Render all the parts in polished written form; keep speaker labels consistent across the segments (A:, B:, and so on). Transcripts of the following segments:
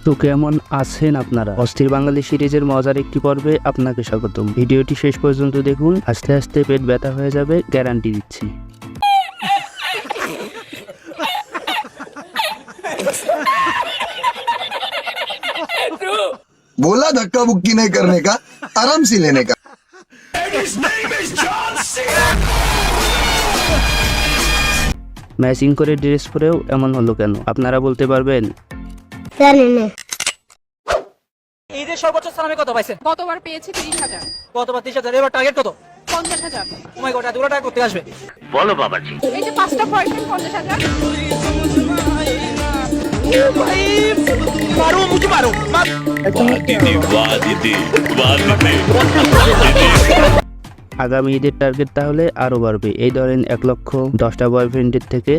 A: তো কেমন আছেন আপনারা? অস্থির বাঙালি সিরিজের মজার একটি পর্বে আপনাকে স্বাগতম। ভিডিওটি শেষ পর্যন্ত দেখুন, আস্তে আস্তে পেট ব্যথা হয়ে যাবে, গ্যারান্টি দিচ্ছি।
B: बोला धक्का बुक्की नहीं करने का, आराम से लेने का।
A: ম্যাচিং করে ড্রেস পরেও এমন হলো কেন আপনারা বলতে পারবেন?
C: ঈদের সর্বোচ্চ সালামি কত পাইছেন?
D: গতবার পেয়েছি 30,000।
C: গতবার 30,000, এবার টার্গেট কত?
D: 50,000।
C: ও মাই গড, এতগুলো টাকা করতে আসবে?
D: এই যে 5টা পয়েন্ট 50,000।
C: মারো মুঝে মারো।
A: আগামী ঈদের টার্গেট তাহলে আরো বাড়বে। এই ধরেন 1,10,000টা বয়ফ্রেন্ডের থেকে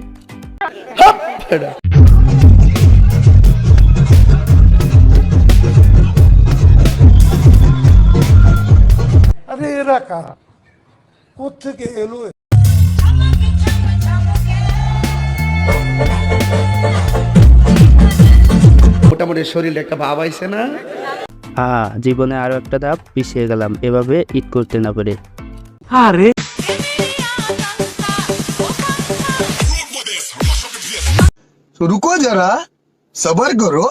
E: আরে এরা কারা, কোত্থেকে এলো?
F: মোটামুটি শরীরে একটা ভাব আইছে না?
A: জীবনে আরো একটা ধাপ পিছিয়ে গেলাম এভাবে ঈদ করতে না পেরে।
B: तो रुको जरा, सबर करो।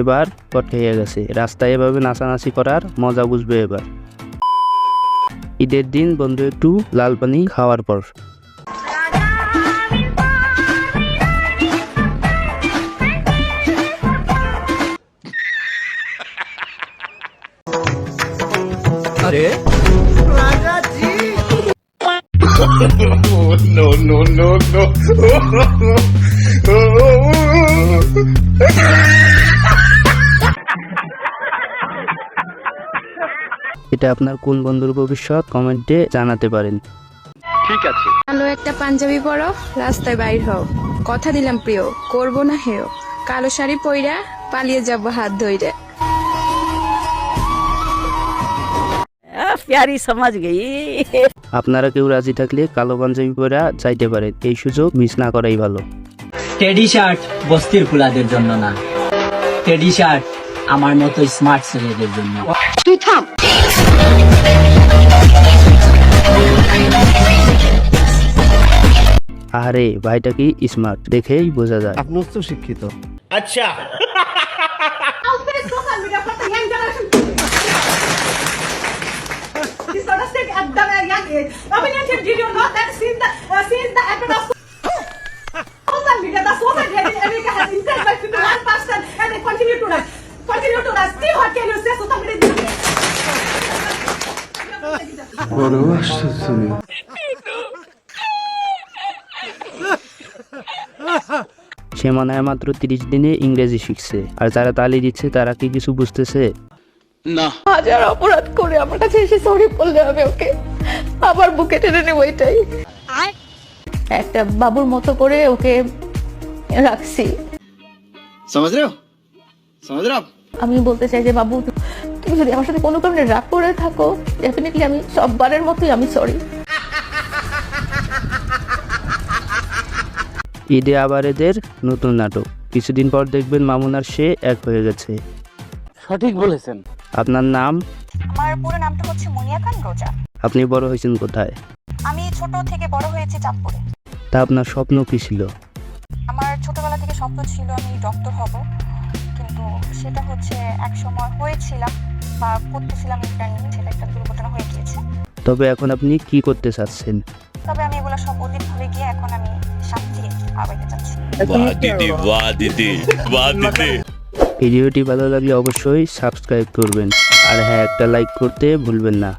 A: এবার পট হয়ে গেছে, রাস্তায় এভাবে নাচানাচি করার মজা বুঝবে এবার। ঈদের দিন বন্ধু একটু লাল পানি খাওয়ার পর
C: আরে
A: এটা আপনার কোন বন্ধুর ভবিষ্যৎ কমেন্টে জানাতে পারেন।
G: কালো একটা পাঞ্জাবি পরো, রাস্তায় বাইর হও, কথা দিলাম প্রিয়, করবো না হেও, কালো শাড়ি পইরা পালিয়ে যাব হাত ধইরা।
H: प्यारी समझ गई।
A: আপনারা কেউ রাজি থাকলে কালো পাঞ্জাবি পরা চাইতে পারেন, এই সুযোগ মিস না করাই ভালো।
I: টেডি শার্ট বস্তির ফুলাদের জন্য না, টেডি শার্ট আমার মতো স্মার্ট ছেলেদের জন্য।
H: তুই থাম।
A: আরে ভাইটা কি স্মার্ট, দেখেই বোঝা যায়।
F: আপনি তো শিক্ষিত।
I: আচ্ছা
F: বড় আশ্চর্য।
A: সে মনে হয় মাত্র 30 দিনে ইংরেজি শিখছে, আর যারা তালি দিচ্ছে তারা কি কিছু বুঝতেছে?
D: হাজার অপরাধ করে আমার কাছে এসে সরি বললে আমি ওকে আবার বুকে টেনে নেব, এটাই। একটা বাবুর মতো করে ওকে রাখছি।
F: समझ रहे हो? समझ रहे हो?
D: আমি বলতে চাই যে বাবু, তুমি যদি আমার সাথে কোনো কারণে রাগ করে থাকো, ডেফিনেটলি আমি সববারের মতোই আমি সরি।
A: ঈদে আবার এদের নতুন নাটক। কিছুদিন পর দেখবেন মামুনার সে এক হয়ে গেছে।
I: সঠিক বলেছেন।
A: আপনার নাম?
J: আমার পুরো নামটা হচ্ছে মুনিয়া খান রোজা।
A: আপনি বড় হয়েছেন কোথায়?
J: আমি ছোট থেকে বড় হয়েছি চাঁদপুরে।
A: তা আপনার স্বপ্ন কি ছিল?
J: আমার ছোটবেলা থেকে স্বপ্ন ছিল আমি ডক্টর হব, কিন্তু সেটা হচ্ছে এক সময় হয়েছিলাম বা করতেছিলাম ইন্টারনিং, সেটা একটা দুর্ঘটনা হয়ে গিয়েছে।
A: তবে এখন আপনি কি করতে চাচ্ছেন?
J: তবে আমি এগুলো সব অতীত ভুলে গিয়ে এখন আমি সামনে আগাইতে চাচ্ছি।
A: ভিডিওটি ভালো লাগলে অবশ্যই সাবস্ক্রাইব করবেন, আর হ্যাঁ, একটা লাইক করতে ভুলবেন না।